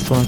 fuck.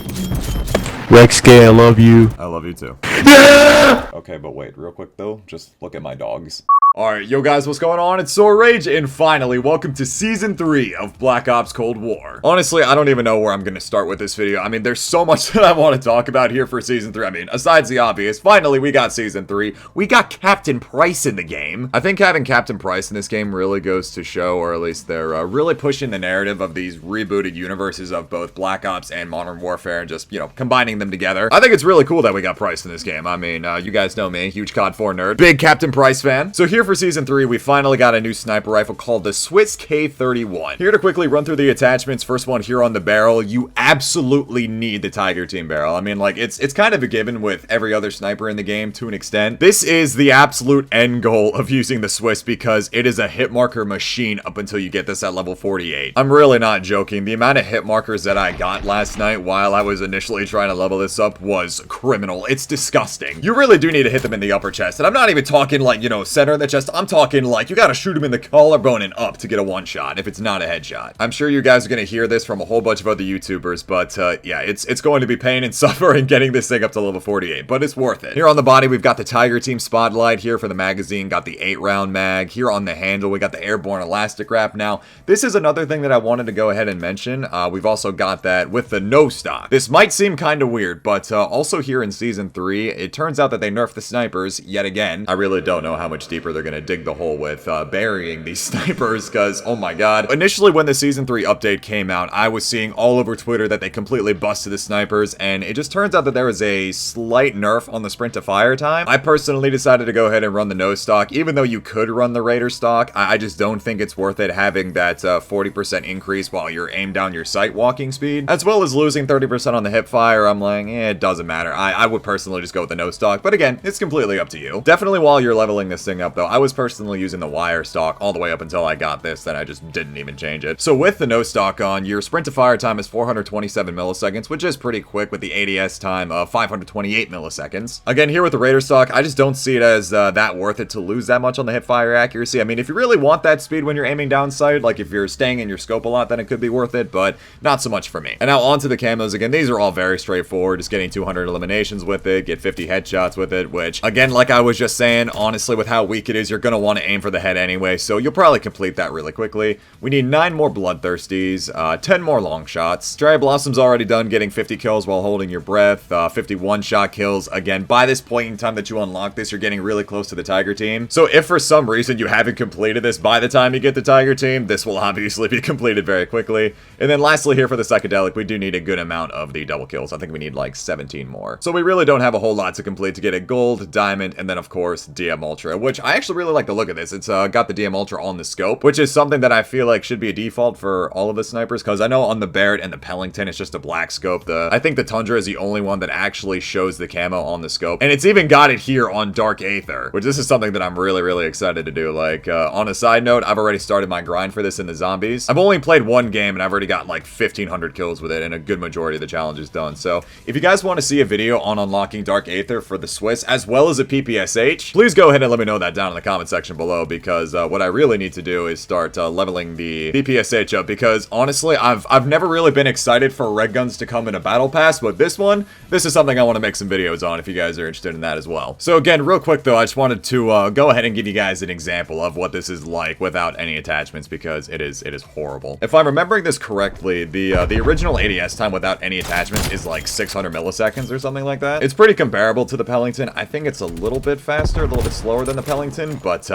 Rxqe, I love you. I love you too. Yeah! Okay, but wait, real quick though, just look at my dogs. Alright, yo guys, what's going on? It's Rage, and finally, welcome to Season 3 of Black Ops Cold War. Honestly, I don't even know where I'm gonna start with this video. I mean, there's so much that I want to talk about here for Season 3. I mean, aside the obvious, finally we got Season 3. We got Captain Price in the game. I think having Captain Price in this game really goes to show, or at least they're really pushing the narrative of these rebooted universes of both Black Ops and Modern Warfare and just, you know, combining them together. I think it's really cool that we got Price in this game. I mean, you guys know me, huge COD 4 nerd, big Captain Price fan. So here for Season 3, we finally got a new sniper rifle called the Swiss K31. Here to quickly run through the attachments. First one here on the barrel, you absolutely need the Tiger Team barrel. I mean, like, it's kind of a given with every other sniper in the game to an extent. This is the absolute end goal of using the Swiss because it is a hit marker machine up until you get this at level 48. I'm really not joking. The amount of hit markers that I got last night while I was initially trying to level this up was criminal. It's disgusting. You really do need to hit them in the upper chest. And I'm not even talking like, you know, center of the chest. I'm talking like you gotta shoot him in the collarbone and up to get a one shot if it's not a headshot. I'm sure you guys are gonna hear this from a whole bunch of other YouTubers, but yeah, it's going to be pain and suffering getting this thing up to level 48, but it's worth it. Here on the body, we've got the Tiger Team spotlight. Here for the magazine, got the 8-round mag. Here on the handle, we got the airborne elastic wrap. Now, this is another thing that I wanted to go ahead and mention. We've also got that with the no stock. This might seem kind of weird, but also here in Season 3, it turns out that they nerfed the snipers yet again. I really don't know how much deeper they're gonna dig the hole with burying these snipers, because oh my god. Initially when the Season 3 update came out, I was seeing all over Twitter that they completely busted the snipers, and it just turns out that there was a slight nerf on the sprint to fire time. I personally decided to go ahead and run the no stock, even though you could run the Raider stock. I just don't think it's worth it having that 40% increase while you're aimed down your sight walking speed, as well as losing 30% on the hip fire. I'm like, it doesn't matter. I would personally just go with the no stock, but again, it's completely up to you. Definitely while you're leveling this thing up though, I was personally using the wire stock all the way up until I got this, then I just didn't even change it. So with the no stock on, your sprint to fire time is 427 milliseconds, which is pretty quick with the ADS time of 528 milliseconds. Again, here with the Raider stock, I just don't see it as that worth it to lose that much on the hip fire accuracy. I mean, if you really want that speed when you're aiming down sight, like if you're staying in your scope a lot, then it could be worth it, but not so much for me. And now onto the camos. Again, these are all very straightforward, just getting 200 eliminations with it, get 50 headshots with it, which again, like I was just saying, honestly, with how weak it is, you're gonna want to aim for the head anyway, so you'll probably complete that really quickly. We need 9 more Bloodthirsties, 10 more Longshots. Cherry Blossom's already done getting 50 kills while holding your breath, 51 shot kills. Again, by this point in time that you unlock this, you're getting really close to the Tiger Team. So if for some reason you haven't completed this by the time you get the Tiger Team, this will obviously be completed very quickly. And then lastly here for the psychedelic, we do need a good amount of the double kills. I think we need like 17 more. So we really don't have a whole lot to complete to get a gold, diamond, and then of course DM Ultra, which I actually really like the look of this. It's got the DM Ultra on the scope, which is something that I feel like should be a default for all of the snipers, because I know on the Barrett and the Pellington it's just a black scope. I think the Tundra is the only one that actually shows the camo on the scope, and it's even got it here on Dark Aether, which this is something that I'm really excited to do. Like on a side note, I've already started my grind for this in the zombies. I've only played one game and I've already got like 1,500 kills with it, and a good majority of the challenge is done. So if you guys want to see a video on unlocking Dark Aether for the Swiss as well as a PPSH, please go ahead and let me know that down in the comment section below, because what I really need to do is start leveling the PPSH up, because honestly I've never really been excited for red guns to come in a battle pass, but this is something I want to make some videos on if you guys are interested in that as well. So again, real quick though, I just wanted to go ahead and give you guys an example of what this is like without any attachments, because it is horrible. If I'm remembering this correctly, the original ADS time without any attachments is like 600 milliseconds or something like that. It's pretty comparable to the Pellington. I think it's a little bit faster, a little bit slower than the Pellington, but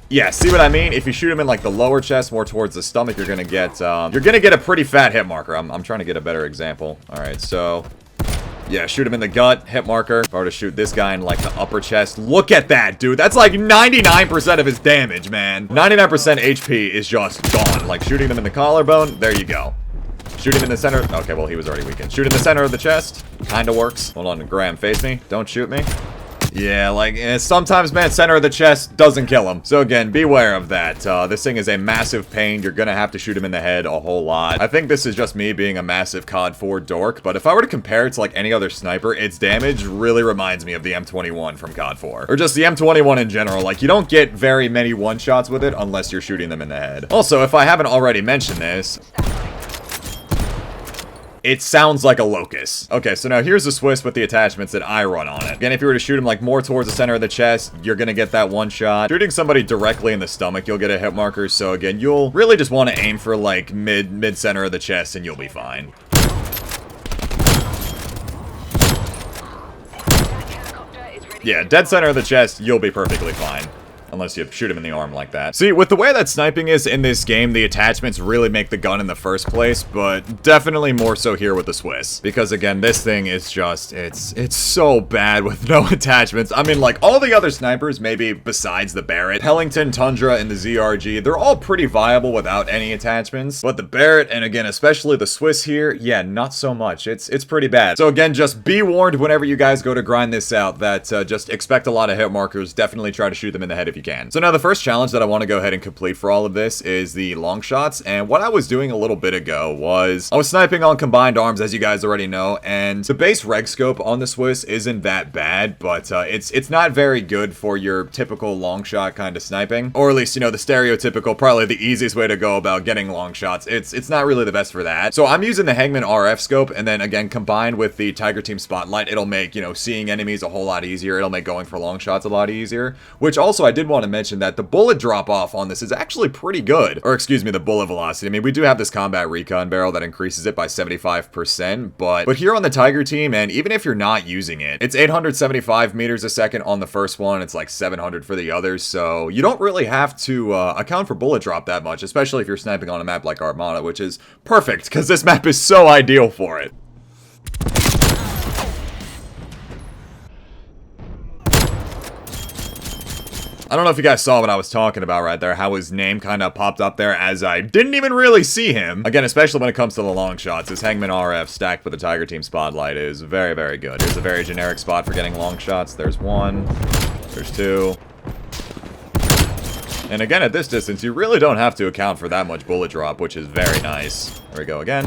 yeah, see what I mean? If you shoot him in like the lower chest, more towards the stomach, you're gonna get a pretty fat hit marker. I'm trying to get a better example. All right, so yeah, shoot him in the gut, hit marker. If I were to shoot this guy in like the upper chest, look at that, dude. That's like 99% of his damage, man. 99% HP is just gone. Like shooting them in the collarbone, there you go. Shoot him in the center. Okay, well, he was already weakened. Shoot in the center of the chest. Kinda works. Hold on, Graham, face me. Don't shoot me. Yeah, like, sometimes, man, center of the chest doesn't kill him. So again, beware of that. This thing is a massive pain. You're gonna have to shoot him in the head a whole lot. I think this is just me being a massive COD 4 dork, but if I were to compare it to, like, any other sniper, its damage really reminds me of the M21 from COD 4. Or just the M21 in general. Like, you don't get very many one-shots with it unless you're shooting them in the head. Also, if I haven't already mentioned this, it sounds like a locust. Okay, so now here's the Swiss with the attachments that I run on it. Again, if you were to shoot him like more towards the center of the chest, you're gonna get that one shot. Shooting somebody directly in the stomach, you'll get a hit marker. So again, you'll really just want to aim for like mid center of the chest and you'll be fine. Yeah, dead center of the chest, you'll be perfectly fine. Unless you shoot him in the arm like that. See, with the way that sniping is in this game, the attachments really make the gun in the first place, but definitely more so here with the Swiss. Because again, this thing is just, it's so bad with no attachments. I mean, like, all the other snipers, maybe besides the Barrett, Hellington, Tundra, and the ZRG, they're all pretty viable without any attachments. But the Barrett, and again, especially the Swiss here, yeah, not so much. It's pretty bad. So again, just be warned whenever you guys go to grind this out that just expect a lot of hit markers. Definitely try to shoot them in the head if you can. So now the first challenge that I want to go ahead and complete for all of this is the long shots, and what I was doing a little bit ago was I was sniping on combined arms, as you guys already know, and the base reg scope on the Swiss isn't that bad, but it's not very good for your typical long shot kind of sniping, or at least, you know, the stereotypical, probably the easiest way to go about getting long shots. It's not really the best for that. So I'm using the Hangman RF scope, and then again combined with the Tiger Team Spotlight, it'll make, you know, seeing enemies a whole lot easier. It'll make going for long shots a lot easier, which also I did want to mention that the bullet drop off on this is actually pretty good. Or excuse me, the bullet velocity. I mean, we do have this combat recon barrel that increases it by 75%, but here on the Tiger Team, and even if you're not using it, it's 875 meters a second on the first one. It's like 700 for the others, so you don't really have to account for bullet drop that much, especially if you're sniping on a map like Armada, which is perfect, because this map is so ideal for it. I don't know if you guys saw what I was talking about right there, how his name kind of popped up there as I didn't even really see him. Again, especially when it comes to the long shots, this Hangman RF stacked with the Tiger Team Spotlight is very, very good. Here's a very generic spot for getting long shots. There's one, there's two. And again, at this distance, you really don't have to account for that much bullet drop, which is very nice. There we go again.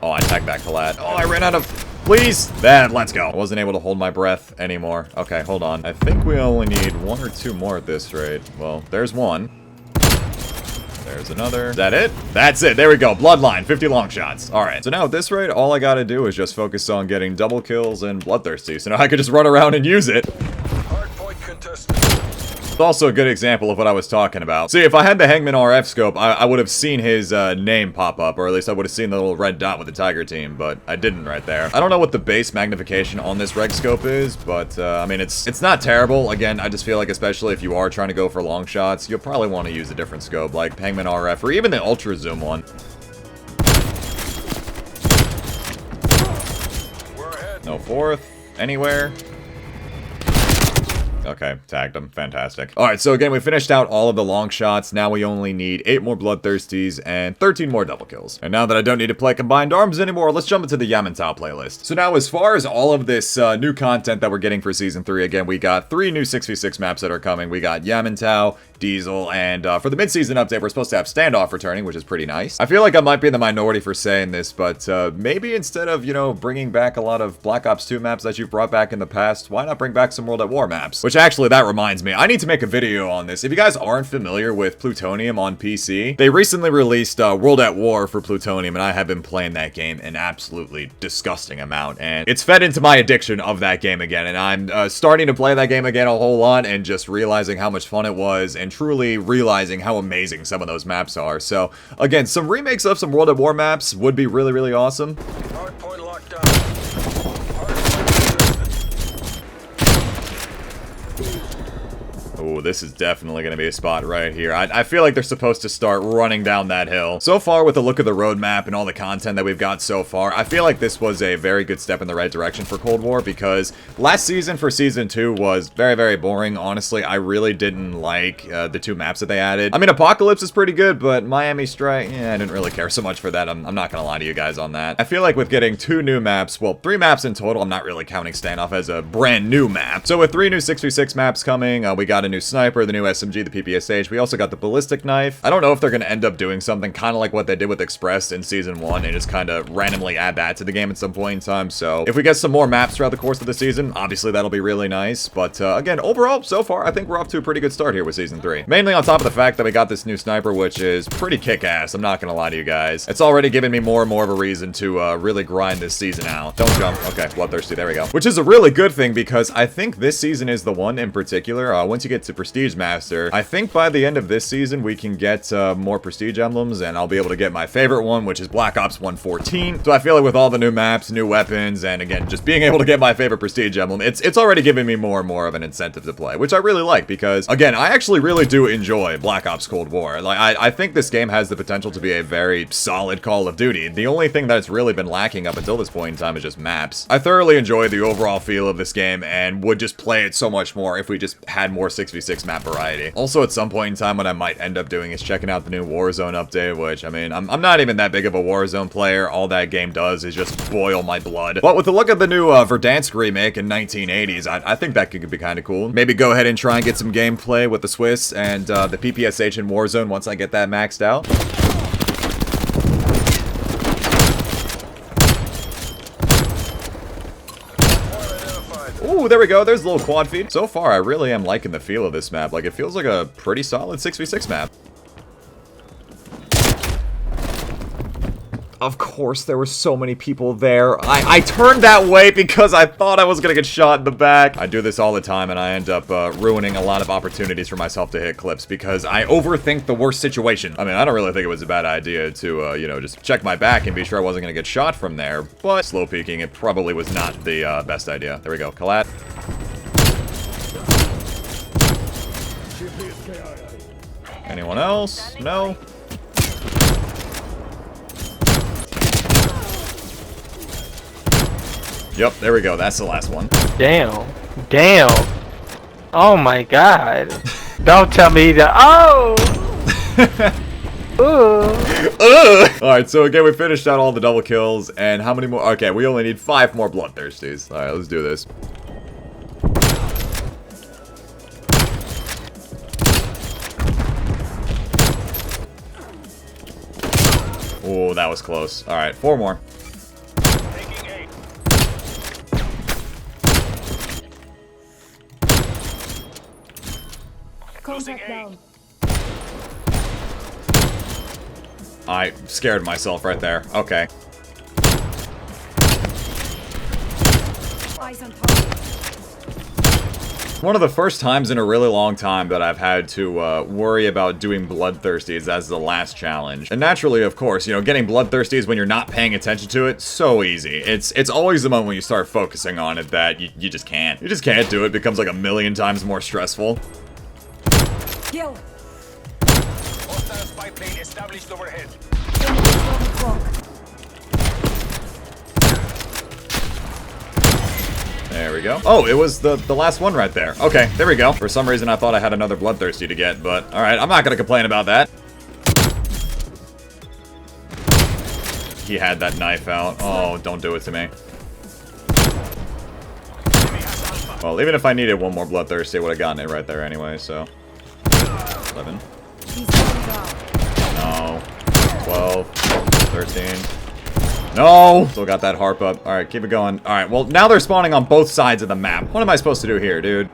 Oh, I tagged back collat. Oh, I ran out of... Please! Then, let's go. I wasn't able to hold my breath anymore. Okay, hold on. I think we only need one or two more at this rate. Well, there's one. There's another. Is that it? That's it. There we go. Bloodline. 50 long shots. Alright. So now at this rate, all I gotta do is just focus on getting double kills and Bloodthirsties. So now I could just run around and use it. Hardpoint contested. It's also a good example of what I was talking about. See, if I had the Hangman RF scope, I would have seen his name pop up, or at least I would have seen the little red dot with the Tiger Team, but I didn't right there. I don't know what the base magnification on this reg scope is, but I mean, it's not terrible. Again, I just feel like especially if you are trying to go for long shots, you'll probably want to use a different scope, like Hangman RF, or even the Ultra Zoom one. We're ahead. No fourth, anywhere. Okay, tagged him. Fantastic. Alright, so again, we finished out all of the long shots. Now we only need 8 more Bloodthirsties and 13 more double kills. And now that I don't need to play combined arms anymore, let's jump into the Yamantau playlist. So now, as far as all of this new content that we're getting for Season 3, again, we got 3 new 6v6 maps that are coming. We got Yamantau, Diesel, and for the mid-season update, we're supposed to have Standoff returning, which is pretty nice. I feel like I might be in the minority for saying this, but maybe instead of, you know, bringing back a lot of Black Ops 2 maps that you've brought back in the past, why not bring back some World at War maps? Which actually, that reminds me, I need to make a video on this. If you guys aren't familiar with Plutonium on PC, they recently released World at War for Plutonium, and I have been playing that game an absolutely disgusting amount, and it's fed into my addiction of that game again, and I'm starting to play that game again a whole lot, and just realizing how much fun it was, and truly realizing how amazing some of those maps are. So, again, some remakes of some World at War maps would be really, really awesome. Hardpoint locked down. Hardpoint contested. Oh, this is definitely going to be a spot right here. I feel like they're supposed to start running down that hill. So far, with the look of the roadmap and all the content that we've got so far, I feel like this was a very good step in the right direction for Cold War, because last season for Season 2 was very, very boring. Honestly, I really didn't like the 2 maps that they added. I mean, Apocalypse is pretty good, but Miami Strike, yeah, I didn't really care so much for that. I'm not going to lie to you guys on that. I feel like with getting 2 new maps, well, 3 maps in total, I'm not really counting Standoff as a brand new map. So with 3 new 6v6 maps coming, we got a a new sniper, the new SMG, the PPSH. We also got the ballistic knife. I don't know if they're going to end up doing something kind of like what they did with Express in Season 1 and just kind of randomly add that to the game at some point in time. So if we get some more maps throughout the course of the season, obviously that'll be really nice. But again, overall, so far, I think we're off to a pretty good start here with Season 3. Mainly on top of the fact that we got this new sniper, which is pretty kick-ass. I'm not going to lie to you guys. It's already given me more and more of a reason to really grind this season out. Don't jump. Okay, Bloodthirsty. There we go. Which is a really good thing because I think this season is the one in particular. Once you get to Prestige Master, I think by the end of this season, we can get more Prestige emblems, and I'll be able to get my favorite one, which is Black Ops 114. So I feel like with all the new maps, new weapons, and again, just being able to get my favorite Prestige emblem, it's already giving me more and more of an incentive to play, which I really like because, again, I actually really do enjoy Black Ops Cold War. Like, I think this game has the potential to be a very solid Call of Duty. The only thing that's really been lacking up until this point in time is just maps. I thoroughly enjoy the overall feel of this game and would just play it so much more if we just had more 6v6 map variety. Also, at some point in time, what I might end up doing is checking out the new Warzone update, which, I mean, I'm not even that big of a Warzone player. All that game does is just boil my blood. But with the look of the new Verdansk remake in 1980s, I think that could be kind of cool. Maybe go ahead and try and get some gameplay with the Swiss and the PPSH in Warzone once I get that maxed out. Ooh, there we go. There's a little quad feed. So far, I really am liking the feel of this map. Like, it feels like a pretty solid 6v6 map. Of course, there were so many people there. I turned that way because I thought I was gonna get shot in the back. I do this all the time, and I end up ruining a lot of opportunities for myself to hit clips because I overthink the worst situation. I mean, I don't really think it was a bad idea to, you know, just check my back and be sure I wasn't gonna get shot from there. But slow peeking, it probably was not the best idea. There we go. Collat. Anyone else? No? Yep, there we go. That's the last one. Damn. Damn. Oh my god. Don't tell me that. Oh! Alright, so again, we finished out all the double kills. And how many more? Okay, we only need 5 more Bloodthirsties. Alright, let's do this. Oh, that was close. Alright, 4 more. Contact down. I scared myself right there. Okay. Eyes on target. One of the first times in a really long time that I've had to worry about doing Bloodthirsties as the last challenge. And naturally, of course, you know, getting Bloodthirsties when you're not paying attention to it, so easy. It's always the moment when you start focusing on it that you just can't. You just can't do it. It becomes like a million times more stressful. Kill. Hostile spy plane established overhead. There we go. Oh, it was the last one right there. Okay, there we go. For some reason, I thought I had another Bloodthirsty to get, but alright, I'm not gonna complain about that. He had that knife out. Oh, don't do it to me. Well, even if I needed one more Bloodthirsty, I would have gotten it right there anyway, so... 11. No. 12. 13. No! Still got that harp up. Alright, keep it going. Alright, well, now they're spawning on both sides of the map. What am I supposed to do here, dude?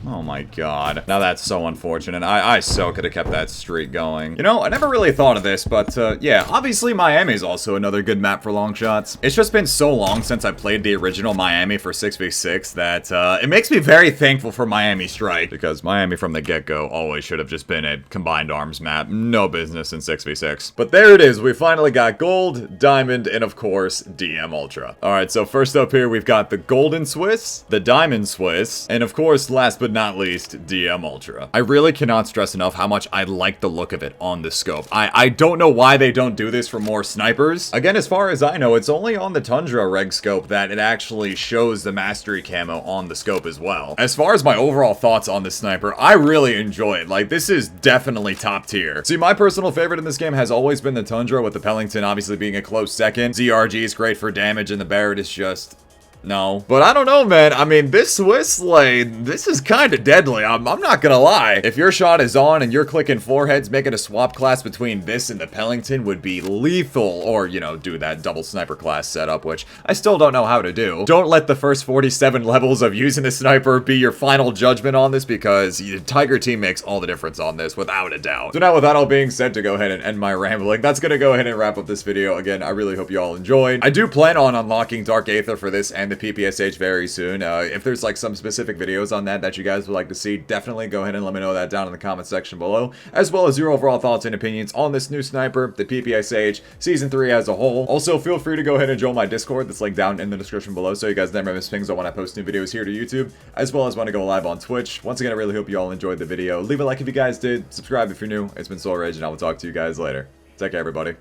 Oh my god. Now that's so unfortunate. I so could have kept that streak going. You know, I never really thought of this, but yeah, obviously Miami's also another good map for Longshots. It's just been so long since I played the original Miami for 6v6 that it makes me very thankful for Miami Strike, because Miami from the get-go always should have just been a combined arms map. No business in 6v6. But there it is. We finally got Gold, Diamond, and of course, DM Ultra. Alright, so first up here, we've got the Golden Swiss, the Diamond Swiss, and of course, last but not least, DM Ultra. I really cannot stress enough how much I like the look of it on the scope. I don't know why they don't do this for more snipers. Again, as far as I know, it's only on the Tundra Reg scope that it actually shows the Mastery camo on the scope as well. As far as my overall thoughts on this sniper, I really enjoy it. Like, this is definitely top tier. See, my personal favorite in this game has always been the Tundra, with the Pellington obviously being a close second. ZRG is great for damage, and the Barrett is just... No. But I don't know, man. I mean, this Swiss, like, this is kind of deadly. I'm not gonna lie. If your shot is on and you're clicking foreheads, making a swap class between this and the Pellington would be lethal. Or, you know, do that double sniper class setup, which I still don't know how to do. Don't let the first 47 levels of using the sniper be your final judgment on this, because the Tiger team makes all the difference on this, without a doubt. So now, with that all being said, to go ahead and end my rambling, that's gonna go ahead and wrap up this video. Again, I really hope you all enjoyed. I do plan on unlocking Dark Aether for this and the PPSH very soon. If there's like some specific videos on that you guys would like to see, definitely go ahead and let me know that down in the comment section below, as well as your overall thoughts and opinions on this new sniper, the PPSH, Season 3 as a whole. Also, feel free to go ahead and join my Discord that's linked down in the description below, so you guys never miss pings on when I post new videos here to YouTube, as well as when I go live on Twitch. Once again, I really hope you all enjoyed the video. Leave a like if you guys did, subscribe if you're new. It's been Soul Rage, and I will talk to you guys later. Take care, everybody.